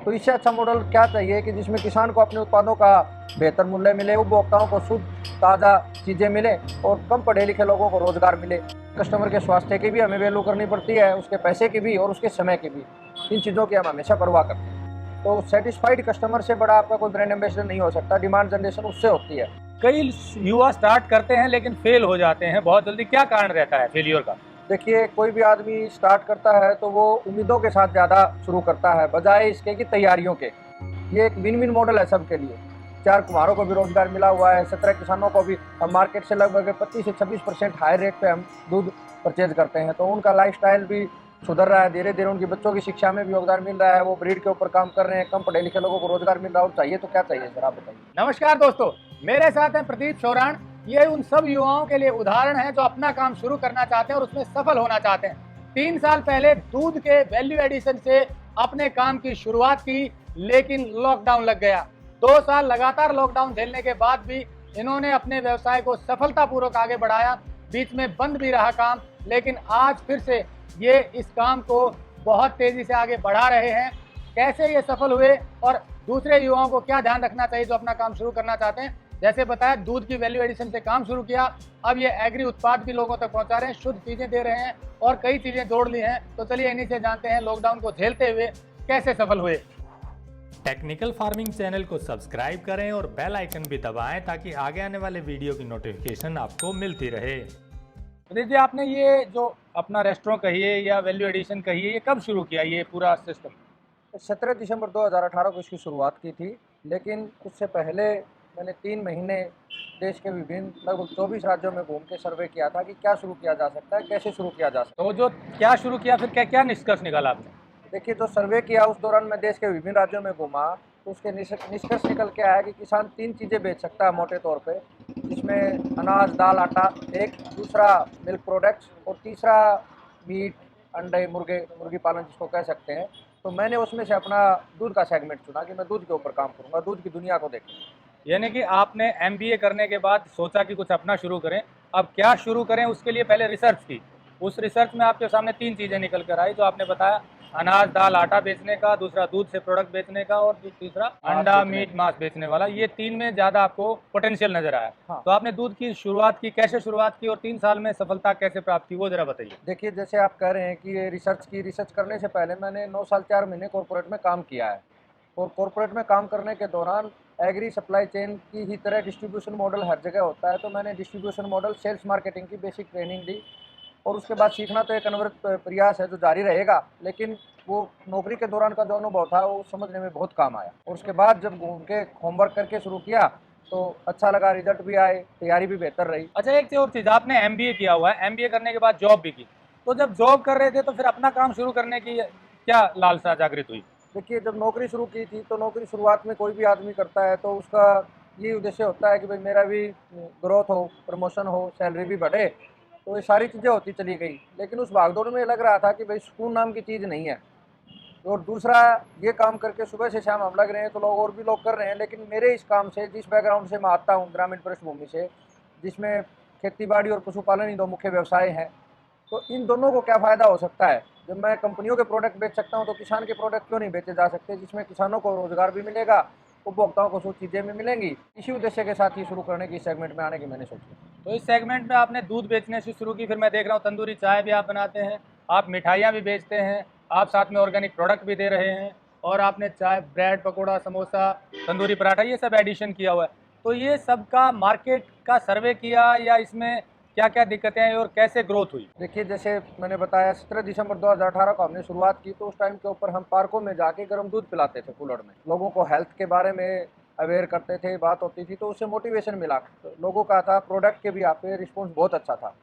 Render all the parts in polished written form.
तो इससे अच्छा मॉडल क्या चाहिए कि जिसमें किसान को अपने उत्पादों का बेहतर मूल्य मिले, उपभोक्ताओं को शुद्ध ताज़ा चीज़ें मिले और कम पढ़े लिखे लोगों को रोजगार मिले। कस्टमर के स्वास्थ्य की भी हमें वैल्यू करनी पड़ती है, उसके पैसे की भी और उसके समय की भी। इन चीज़ों की हम हमेशा परवाह करते हैं। तो सेटिस्फाइड कस्टमर से बड़ा आपका कोई ब्रांड एम्बेसडर नहीं हो सकता। डिमांड जनरेशन उससे होती है। कई युवा स्टार्ट करते हैं लेकिन फेल हो जाते हैं बहुत जल्दी, क्या कारण रहता है फेलियर का? देखिए, कोई भी आदमी स्टार्ट करता है तो वो उम्मीदों के साथ ज़्यादा शुरू करता है बजाय इसके कि तैयारियों के। ये एक विन विन मॉडल है सबके लिए। 4 कुम्हारों को भी रोजगार मिला हुआ है, 17 किसानों को भी। हम मार्केट से लगभग 25 से 26% हाई रेट पे हम दूध परचेज करते हैं, तो उनका लाइफस्टाइल भी सुधर रहा है। धीरे धीरे उनकी बच्चों की शिक्षा में भी योगदान मिल रहा है। वो ब्रीड के ऊपर काम कर रहे हैं। कम पढ़े लिखे लोगों को रोजगार मिल रहा है। और चाहिए तो क्या चाहिए सर, आप बताइए। नमस्कार दोस्तों, मेरे साथ हैं प्रदीप शोराण। ये उन सब युवाओं के लिए उदाहरण है जो अपना काम शुरू करना चाहते हैं और उसमें सफल होना चाहते हैं। 3 साल पहले दूध के वैल्यू एडिशन से अपने काम की शुरुआत की, लेकिन लॉकडाउन लग गया। 2 साल लगातार लॉकडाउन झेलने के बाद भी इन्होंने अपने व्यवसाय को सफलतापूर्वक आगे बढ़ाया। बीच में बंद भी रहा काम, लेकिन आज फिर से ये इस काम को बहुत तेजी से आगे बढ़ा रहे हैं। कैसे ये सफल हुए और दूसरे युवाओं को क्या ध्यान रखना चाहिए जो अपना काम शुरू करना चाहते हैं। जैसे बताया, दूध की वैल्यू एडिशन से काम शुरू किया, अब ये एग्री उत्पाद भी लोगों तक पहुंचा रहे हैं, शुद्ध चीजें दे रहे हैं और कई चीजें जोड़ ली हैं। तो चलिए इन्हीं से जानते हैं लॉकडाउन को झेलते हुए कैसे सफल हुए। टेक्निकल फार्मिंग चैनल को सब्सक्राइब करें और बेल आइकन भी दबाएं ताकि आगे आने वाले वीडियो की नोटिफिकेशन आपको मिलती रहे। प्रदीप जी, आपने ये जो अपना रेस्टोरेंट कहिए या वैल्यू एडिशन कहिए, ये कब शुरू किया ये पूरा सिस्टम? 17 दिसंबर 2018 को इसकी शुरुआत की थी, लेकिन उससे पहले मैंने 3 महीने देश के विभिन्न लगभग 24 राज्यों में घूम के सर्वे किया था कि क्या शुरू किया जा सकता है, कैसे शुरू किया जा सकता है। तो जो क्या शुरू किया, फिर क्या क्या निष्कर्ष निकाला आपने? देखिए, जो सर्वे किया उस दौरान मैं देश के विभिन्न राज्यों में घूमा, तो उसके निष्कर्ष निकल के आया कि किसान 3 चीज़ें बेच सकता है मोटे तौर पे, जिसमें अनाज, दाल, आटा एक, दूसरा मिल्क प्रोडक्ट्स और तीसरा मीट, अंडे, मुर्गी पालन जिसको कह सकते हैं। तो मैंने उसमें से अपना दूध का सेगमेंट चुना कि मैं दूध के ऊपर काम करूँगा, दूध की दुनिया को देखूँगा। यानी कि आपने एमबीए करने के बाद सोचा कि कुछ अपना शुरू करें। अब क्या शुरू करें उसके लिए पहले रिसर्च की। उस रिसर्च में आपके सामने 3 चीज़ें निकल कर आई जो आपने बताया, अनाज, दाल, आटा बेचने का, दूसरा दूध से प्रोडक्ट बेचने का और तीसरा अंडा, मीट, मांस बेचने वाला। ये 3 में ज़्यादा आपको पोटेंशियल नजर आया। हाँ। तो आपने दूध की शुरुआत की, कैसे शुरुआत की और 3 साल में सफलता कैसे प्राप्त की, वो जरा बताइए। देखिए, जैसे आप कह रहे हैं कि ये रिसर्च करने से पहले मैंने 9 साल 4 महीने कॉर्पोरेट में काम किया है। और कॉर्पोरेट में काम करने के दौरान एग्री सप्लाई चेन की ही तरह डिस्ट्रीब्यूशन मॉडल हर जगह होता है, तो मैंने डिस्ट्रीब्यूशन मॉडल, सेल्स मार्केटिंग की बेसिक ट्रेनिंग ली। और उसके बाद सीखना तो एक अनवरत प्रयास है जो जारी रहेगा, लेकिन वो नौकरी के दौरान का जो अनुभव था वो समझने में बहुत काम आया। और उसके बाद जब घूम के होमवर्क करके शुरू किया तो अच्छा लगा, रिजल्ट भी आए, तैयारी भी बेहतर रही। अच्छा, एक और चीज़, आपने एमबीए किया हुआ है, एमबीए करने के बाद जॉब भी की, तो जब जॉब कर रहे थे तो फिर अपना काम शुरू करने की क्या लालसा जागृत हुई? देखिए, जब नौकरी शुरू की थी तो नौकरी शुरुआत में कोई भी आदमी करता है तो उसका ये उद्देश्य होता है कि भाई मेरा भी ग्रोथ हो, प्रमोशन हो, सैलरी भी बढ़े। तो ये सारी चीज़ें होती चली गई, लेकिन उस भागदौड़ में लग रहा था कि भाई सुकून नाम की चीज़ नहीं है। और दूसरा, ये काम करके सुबह से शाम हम लग रहे हैं तो लोग और भी लोग कर रहे हैं, लेकिन मेरे इस काम से, जिस बैकग्राउंड से मैं आता हूँ, ग्रामीण पृष्ठभूमि से, जिसमें खेती बाड़ी और पशुपालन ही 2 मुख्य व्यवसाय हैं, तो इन दोनों को क्या फ़ायदा हो सकता है। जब मैं कंपनियों के प्रोडक्ट बेच सकता हूँ तो किसान के प्रोडक्ट क्यों नहीं बेचे जा सकते, जिसमें किसानों को रोजगार भी मिलेगा, उपभोक्ताओं को सब चीज़ें भी मिलेंगी। इसी उद्देश्य के साथ ही शुरू करने की, सेगमेंट में आने की मैंने सोची। तो इस सेगमेंट में आपने दूध बेचने से शुरू की, फिर मैं देख रहा हूँ तंदूरी चाय भी आप बनाते हैं, आप मिठाइयाँ भी बेचते हैं, आप साथ में ऑर्गेनिक प्रोडक्ट भी दे रहे हैं और आपने चाय, ब्रेड, पकौड़ा, समोसा, तंदूरी पराठा, ये सब एडिशन किया हुआ है। तो ये सब का मार्केट का सर्वे किया या इसमें क्या क्या दिक्कतें आई और कैसे ग्रोथ हुई? देखिए, जैसे मैंने बताया, 17 दिसंबर 2018 को हमने शुरुआत की, तो उस टाइम के ऊपर हम पार्कों में जाके गर्म दूध पिलाते थे कूलर में, लोगों को हेल्थ के बारे में अवेयर करते थे, बात होती थी, तो उससे मोटिवेशन मिला। तो लोगों का था, प्रोडक्ट के भी आप पे रिस्पॉन्स बहुत अच्छा था।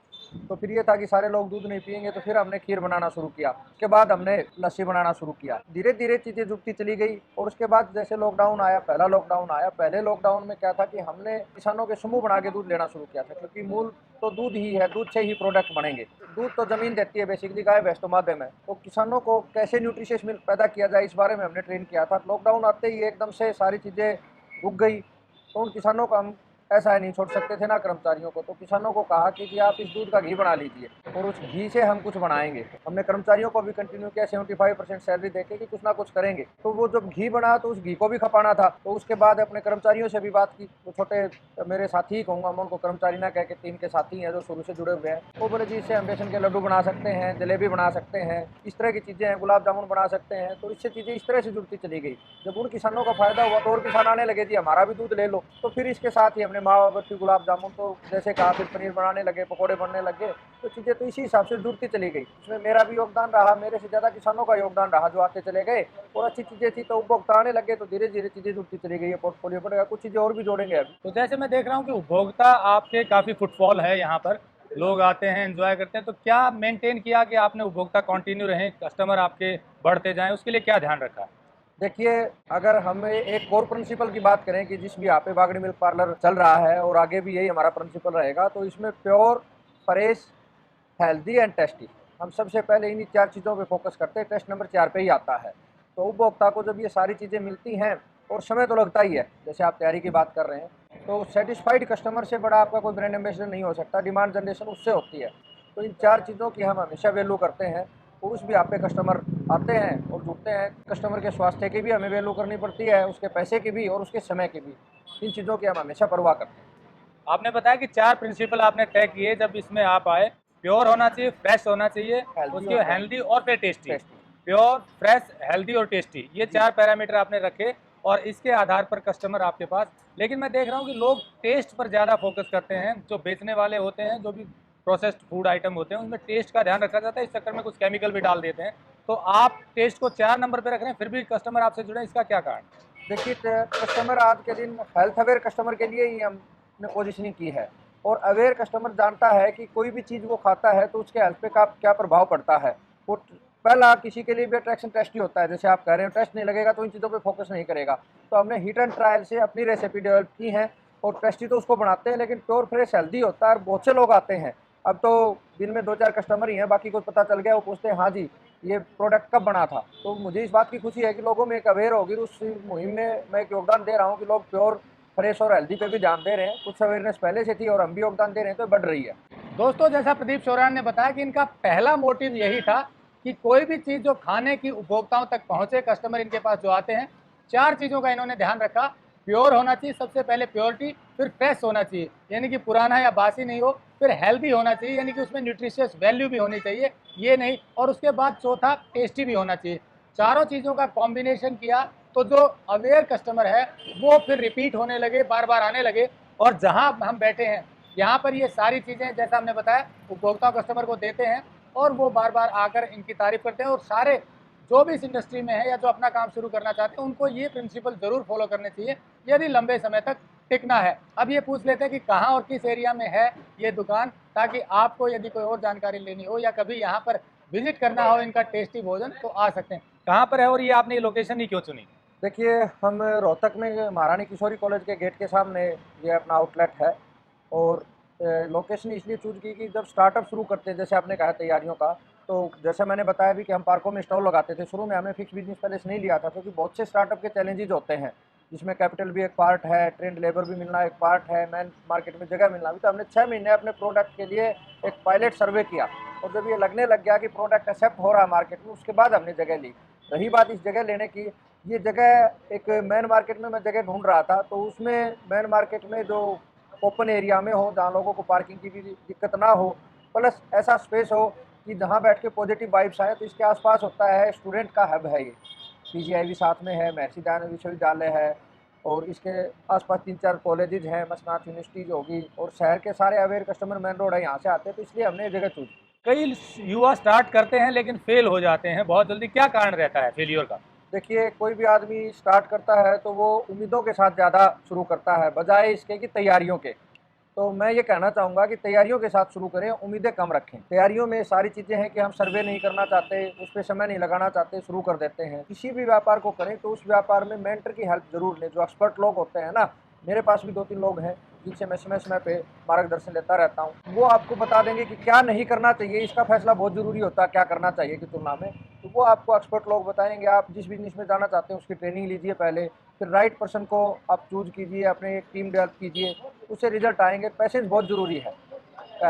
तो फिर ये था कि सारे लोग दूध नहीं पिएंगे, तो फिर हमने खीर बनाना शुरू किया। उसके बाद हमने लस्सी बनाना शुरू किया। धीरे धीरे चीज़ें जुड़ती चली गई। और उसके बाद जैसे लॉकडाउन आया, पहला लॉकडाउन आया, पहले लॉकडाउन में क्या था कि हमने किसानों के समूह बना के दूध लेना शुरू किया था, क्योंकि मूल तो दूध ही है, दूध से ही प्रोडक्ट बनेंगे। दूध तो ज़मीन देती है बेसिकली, गाय भैंस तो माध्यम है। तो किसानों को कैसे न्यूट्रिशियस मिल्क पैदा किया जाए, इस बारे में हमने ट्रेन किया था। लॉकडाउन आते ही एकदम से सारी चीज़ें रुक गई, तो उन किसानों को हम ऐसा नहीं छोड़ सकते थे ना कर्मचारियों को। तो किसानों को कहा कि आप इस दूध का घी बना लीजिए और उस घी से हम कुछ बनाएंगे। हमने कर्मचारियों को भी कंटिन्यू किया 75% सैलरी देके कि कुछ ना कुछ करेंगे। तो वो जब घी बना तो उस घी को भी खपाना था। तो उसके बाद अपने कर्मचारियों से भी बात की। वो छोटे मेरे साथी ही कहूँगा, मैं उनको कर्मचारी ना कह के, टीम के साथी हैं जो शुरू से जुड़े हुए हैं। वो बोले जी इससे हम बेसन के लड्डू बना सकते हैं, जलेबी बना सकते हैं, इस तरह की चीज़ें हैं, गुलाब जामुन बना सकते हैं। तो इससे चीज़ें इस तरह से जुड़ती चली गई। जब उन किसानों का फायदा हुआ तो और किसान आने लगे जी हमारा भी दूध ले लो। तो फिर इसके साथ ही हमने मावा बर्फी, गुलाब जामुन, तो जैसे कहा फिर पनीर बनाने लगे, पकौड़े बनने लगे। तो चीज़ें तो इसी हिसाब से जुड़ती चली गई। इसमें मेरा भी योगदान रहा, मेरे से ज़्यादा किसानों का योगदान रहा जो आते चले गए। और अच्छी चीज़ें थी तो उपभोक्ता आने लगे, तो धीरे धीरे चीज़ें जुड़ती चली गई है। पोर्टफोलियो बढ़ेगा, कुछ चीज़ें और भी जोड़ेंगे अभी। तो जैसे मैं देख रहा हूँ कि उपभोक्ता आपके काफ़ी फुटफॉल है, यहाँ पर लोग आते हैं, एंजॉय करते हैं, तो क्या मेंटेन किया कि आपने उपभोक्ता कंटिन्यू रहें, कस्टमर आपके बढ़ते जाएं, उसके लिए क्या ध्यान रखा? देखिए, अगर हम एक कोर प्रिंसिपल की बात करें कि जिस भी यहाँ पे बागड़ी मिल्क पार्लर चल रहा है और आगे भी यही हमारा प्रिंसिपल रहेगा, तो इसमें pure, fresh, healthy and tasty, हम सबसे पहले इन्हीं 4 चीज़ों पे फोकस करते हैं। टेस्ट नंबर 4 पे ही आता है। तो उपभोक्ता को जब ये सारी चीज़ें मिलती हैं, और समय तो लगता ही है, जैसे आप तैयारी की बात कर रहे हैं, तो सेटिस्फाइड कस्टमर से बड़ा आपका कोई ब्रांड एम्बेसडर नहीं हो सकता। डिमांड जनरेशन उससे होती है। तो इन 4 चीज़ों की हम हमेशा वैल्यू करते हैं। पुरुष भी आप पे कस्टमर आते हैं और जुड़ते हैं। कस्टमर के स्वास्थ्य की भी हमें वैल्यू करनी पड़ती है, उसके पैसे की भी और उसके समय की भी। इन चीज़ों की हम हमेशा परवाह करते हैं। आपने बताया कि 4 प्रिंसिपल आपने तय किए जब इसमें आप आए। प्योर होना चाहिए, फ्रेश होना चाहिए, उसके और हेल्दी और फिर tasty. Tasty. Pure, fresh, healthy और टेस्टी, ये 4 पैरामीटर आपने रखे और इसके आधार पर कस्टमर आपके पास। लेकिन मैं देख रहा हूँ कि लोग टेस्ट पर ज़्यादा फोकस करते हैं। जो बेचने वाले होते हैं, जो भी प्रोसेस्ड फूड आइटम होते हैं, उनमें टेस्ट का ध्यान रखा जाता है। इस चक्कर में कुछ केमिकल भी डाल देते हैं। तो आप टेस्ट को 4 नंबर पर रख रहे हैं, फिर भी कस्टमर आपसे जुड़े, इसका क्या कारण? देखिए, कस्टमर आज के दिन हेल्थ अवेयर कस्टमर के लिए ही हमने पोजीशनिंग की है। और अवेयर कस्टमर जानता है कि कोई भी चीज़ वो खाता है तो उसके हेल्थ पे का क्या प्रभाव पड़ता है। वो पहला किसी के लिए भी अट्रैक्शन टेस्ट ही होता है। जैसे आप कह रहे हो, टेस्ट नहीं लगेगा तो इन चीज़ों पे फोकस नहीं करेगा। तो हमने हिट एंड ट्रायल से अपनी रेसिपी डेवलप की है और टेस्टी तो उसको बनाते हैं, लेकिन प्योर फ्रेश हेल्दी होता है। और बहुत से लोग आते हैं, अब तो दिन में 2-4 कस्टमर ही हैं, बाकी को पता चल गया, वो पूछते हैं हाँ जी ये प्रोडक्ट कब बना था। तो मुझे इस बात की खुशी है कि लोगों में एक अवेयर होगी। उस मुहिम में मैं एक योगदान दे रहा हूँ कि लोग प्योर, फ्रेश और हेल्दी पे भी ध्यान दे रहे हैं। कुछ अवेयरनेस पहले से थी और हम भी योगदान दे रहे हैं, तो बढ़ रही है। दोस्तों, जैसा प्रदीप शोरान ने बताया कि इनका पहला मोटिव यही था कि कोई भी चीज़ जो खाने की उपभोक्ताओं तक पहुंचे, कस्टमर इनके पास जो आते हैं, 4 चीज़ों का इन्होंने ध्यान रखा। प्योर होना चाहिए, सबसे पहले प्योरिटी, फिर फ्रेश होना चाहिए, यानी कि पुराना या बासी नहीं हो, फिर हेल्दी होना चाहिए, यानी कि उसमें न्यूट्रिशियस वैल्यू भी होनी चाहिए, ये नहीं, और उसके बाद चौथा टेस्टी भी होना चाहिए। चारों चीज़ों का कॉम्बिनेशन किया तो जो अवेयर कस्टमर है वो फिर रिपीट होने लगे, बार बार आने लगे। और जहाँ हम बैठे हैं यहाँ पर ये सारी चीज़ें, जैसा हमने बताया, उपभोक्ता कस्टमर को देते हैं और वो बार बार आकर इनकी तारीफ करते हैं। और सारे जो भी इस इंडस्ट्री में है या जो अपना काम शुरू करना चाहते हैं, उनको ये प्रिंसिपल ज़रूर फॉलो करने चाहिए यदि लंबे समय तक टिकना है। अब ये पूछ लेते हैं कि कहाँ और किस एरिया में है ये दुकान, ताकि आपको यदि कोई और जानकारी लेनी हो या कभी यहाँ पर विजिट करना हो इनका टेस्टी भोजन, तो आ सकते हैं। कहाँ पर है और ये आपने ये लोकेशन ही क्यों चुनी? देखिए, हम रोहतक में महारानी किशोरी कॉलेज के गेट के सामने ये अपना आउटलेट है। और लोकेशन इसलिए चूज की कि जब स्टार्टअप शुरू करते हैं, जैसे आपने कहा तैयारियों का, तो जैसे मैंने बताया भी कि हम पार्कों में स्टॉल लगाते थे। शुरू में हमने फिक्स बिजनेस पहले से नहीं लिया था, क्योंकि बहुत से स्टार्टअप के चैलेंजेस होते हैं, जिसमें कैपिटल भी एक पार्ट है, ट्रेंड लेबर भी मिलना एक पार्ट है, मैन मार्केट में जगह मिलना भी। तो हमने 6 महीने अपने प्रोडक्ट के लिए एक पायलट सर्वे किया, और जब ये लगने लग गया कि प्रोडक्ट एक्सेप्ट हो रहा है मार्केट में, उसके बाद हमने जगह ली। रही बात इस जगह लेने की, ये जगह एक मेन मार्केट में मैं जगह ढूंढ रहा था, तो उसमें मेन मार्केट में जो ओपन एरिया में हो, जहाँ लोगों को पार्किंग की भी दिक्कत ना हो, प्लस ऐसा स्पेस हो कि जहाँ बैठ के पॉजिटिव वाइब्स आए। तो इसके आसपास होता है स्टूडेंट का हब है, ये पीजीआई भी साथ में है, महर्षि दयानंद विश्वविद्यालय है, और इसके आसपास 3-4 कॉलेजेस हैं, मसनात यूनिवर्सिटीज होगी, और शहर के सारे अवेयर कस्टमर मेन रोड है, यहाँ से आते हैं। तो इसलिए हमने ये जगह चूज। कई युवा स्टार्ट करते हैं लेकिन फेल हो जाते हैं बहुत जल्दी, क्या कारण रहता है फेलियर का? देखिए, कोई भी आदमी स्टार्ट करता है तो वो उम्मीदों के साथ ज़्यादा शुरू करता है, बजाय इसके कि तैयारियों के। तो मैं ये कहना चाहूँगा कि तैयारियों के साथ शुरू करें, उम्मीदें कम रखें। तैयारियों में सारी चीज़ें हैं कि हम सर्वे नहीं करना चाहते, उस पर समय नहीं लगाना चाहते, शुरू कर देते हैं। किसी भी व्यापार को करें तो उस व्यापार में मेंटर की हेल्प जरूर लें। जो एक्सपर्ट लोग होते हैं ना, मेरे पास भी 2-3 लोग हैं जिनसे मैं समय पे मार्गदर्शन लेता रहता हूँ। वो आपको बता देंगे कि क्या नहीं करना चाहिए। इसका फैसला बहुत ज़रूरी होता है क्या करना चाहिए की तुलना में। तो वो आपको एक्सपर्ट लोग बताएंगे। आप जिस बिजनेस में जाना चाहते हैं उसकी ट्रेनिंग लीजिए पहले, फिर राइट पर्सन को आप चूज कीजिए, अपने एक टीम डेवलप कीजिए, उससे रिजल्ट आएंगे। पैशेंस बहुत ज़रूरी है।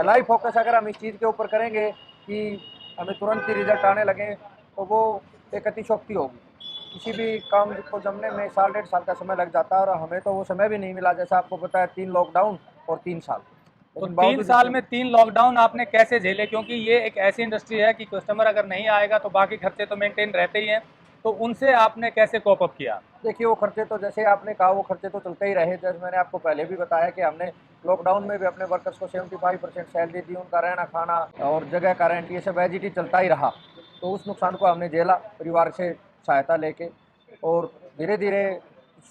लाइफ फोकस अगर हम इस चीज़ के ऊपर करेंगे कि हमें तुरंत ही रिजल्ट आने लगे तो वो एक अतिशोक्ति होगी। किसी भी काम को जमने में 1 साल 1.5 साल का समय लग जाता है, और हमें तो वो समय भी नहीं मिला। जैसा आपको पता है 3 लॉकडाउन और 3 साल। तो लेकिन 3 बावजूद साल में 3 लॉकडाउन आपने कैसे झेले? क्योंकि ये एक ऐसी इंडस्ट्री है कि कस्टमर अगर नहीं आएगा तो बाकी खर्चे तो मेंटेन रहते ही हैं, तो उनसे आपने कैसे कोप अप किया? देखिए, वो खर्चे तो जैसे आपने कहा वो खर्चे तो चलते ही रहे। जैसे मैंने आपको पहले भी बताया कि हमने लॉकडाउन में भी अपने वर्कर्स को 75% सैलरी दी, उनका रहना खाना और जगह का रेंट ये सब एजिटी चलता ही रहा। तो उस नुकसान को हमने झेला परिवार से सहायता लेके, और धीरे धीरे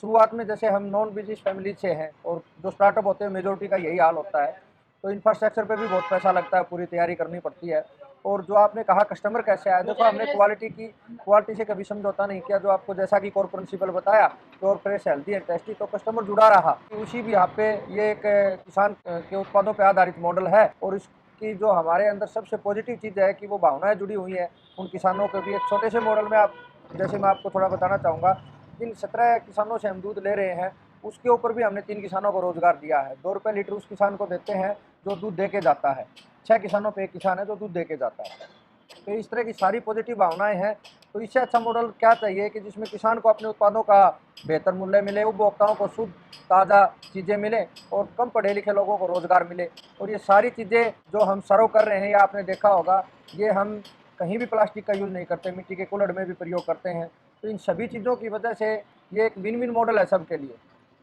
शुरुआत में जैसे हम नॉन बिजनेस फैमिली से हैं, और जो स्टार्टअप होते हैं मेजोरिटी का यही हाल होता है, तो इंफ्रास्ट्रक्चर पे भी बहुत पैसा लगता है, पूरी तैयारी करनी पड़ती है। और जो आपने कहा कस्टमर कैसे आया, देखो हमने क्वालिटी से कभी समझौता नहीं किया। जो आपको जैसा कि कोर प्रिंसिपल बताया, pure fresh healthy and tasty, तो कस्टमर जुड़ा रहा। उसी भी यहाँ पे ये एक किसान के उत्पादों पे आधारित मॉडल है, और इसकी जो हमारे अंदर सबसे पॉजिटिव चीज़ है कि वो भावनाएं जुड़ी हुई हैं उन किसानों के भी। एक छोटे से मॉडल में जैसे मैं आपको थोड़ा बताना चाहूँगा, जिन 17 किसानों से हम दूध ले रहे हैं उसके ऊपर भी हमने 3 किसानों को रोजगार दिया है। 2 रुपये लीटर उस किसान को देते हैं जो दूध दे के जाता है। 6 किसानों पे 1 किसान है जो दूध दे के जाता है। तो इस तरह की सारी पॉजिटिव भावनाएं हैं। तो इससे अच्छा मॉडल क्या चाहिए कि जिसमें किसान को अपने उत्पादों का बेहतर मूल्य मिले, उपभोक्ताओं को शुद्ध ताज़ा चीज़ें मिले, और कम पढ़े लिखे लोगों को रोज़गार मिले। और ये सारी चीज़ें जो हम सर्व कर रहे हैं, या आपने देखा होगा, ये हम कहीं भी प्लास्टिक का यूज़ नहीं करते, मिट्टी के कुल्हड़ में भी प्रयोग करते हैं। तो इन सभी चीज़ों की वजह से ये एक विन विन मॉडल है सबके लिए।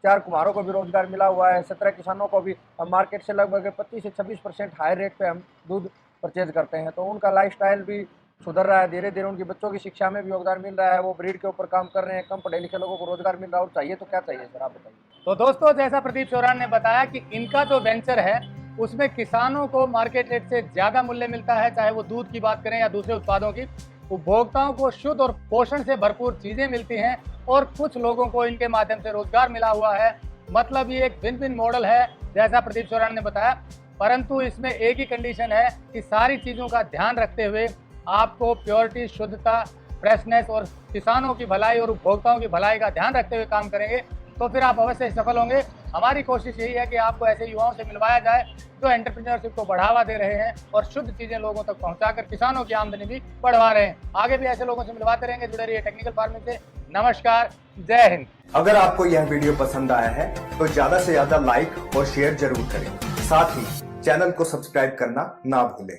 4 कुम्हारों को भी रोजगार मिला हुआ है, 17 किसानों को भी। हम मार्केट से लगभग 25 से 26% हाई रेट पे हम दूध परचेज करते हैं, तो उनका लाइफस्टाइल भी सुधर रहा है। धीरे धीरे उनकी बच्चों की शिक्षा में भी योगदान मिल रहा है, वो ब्रीड के ऊपर काम कर रहे हैं, कम पढ़े लिखे लोगों को रोजगार मिल रहा है। और चाहिए तो क्या चाहिए सर, आप बताइए। तो दोस्तों, जैसा प्रदीप चौरान ने बताया कि इनका जो वेंचर है उसमें किसानों को मार्केट रेट से ज़्यादा मूल्य मिलता है, चाहे वो दूध की बात करें या दूसरे उत्पादों की। उपभोक्ताओं को शुद्ध और पोषण से भरपूर चीज़ें मिलती हैं, और कुछ लोगों को इनके माध्यम से रोजगार मिला हुआ है। मतलब ये एक विन विन मॉडल है, जैसा प्रदीप चौरान ने बताया। परंतु इसमें एक ही कंडीशन है कि सारी चीज़ों का ध्यान रखते हुए आपको प्योरिटी, शुद्धता, फ्रेशनेस और किसानों की भलाई और उपभोक्ताओं की भलाई का ध्यान रखते हुए काम करेंगे तो फिर आप अवश्य सफल होंगे। हमारी कोशिश यही है कि आपको ऐसे युवाओं से मिलवाया जाए जो एंटरप्रेन्योरशिप को बढ़ावा दे रहे हैं और शुद्ध चीज़ें लोगों तक पहुंचाकर किसानों की आमदनी भी बढ़वा रहे हैं। आगे भी ऐसे लोगों से मिलवाते रहेंगे। जुड़े रहिए टेक्निकल फार्मिंग से। नमस्कार, जय हिंद। अगर आपको यह वीडियो पसंद आया है तो ज्यादा से ज्यादा लाइक और शेयर जरूर करें। साथ ही चैनल को सब्सक्राइब करना ना भूलें।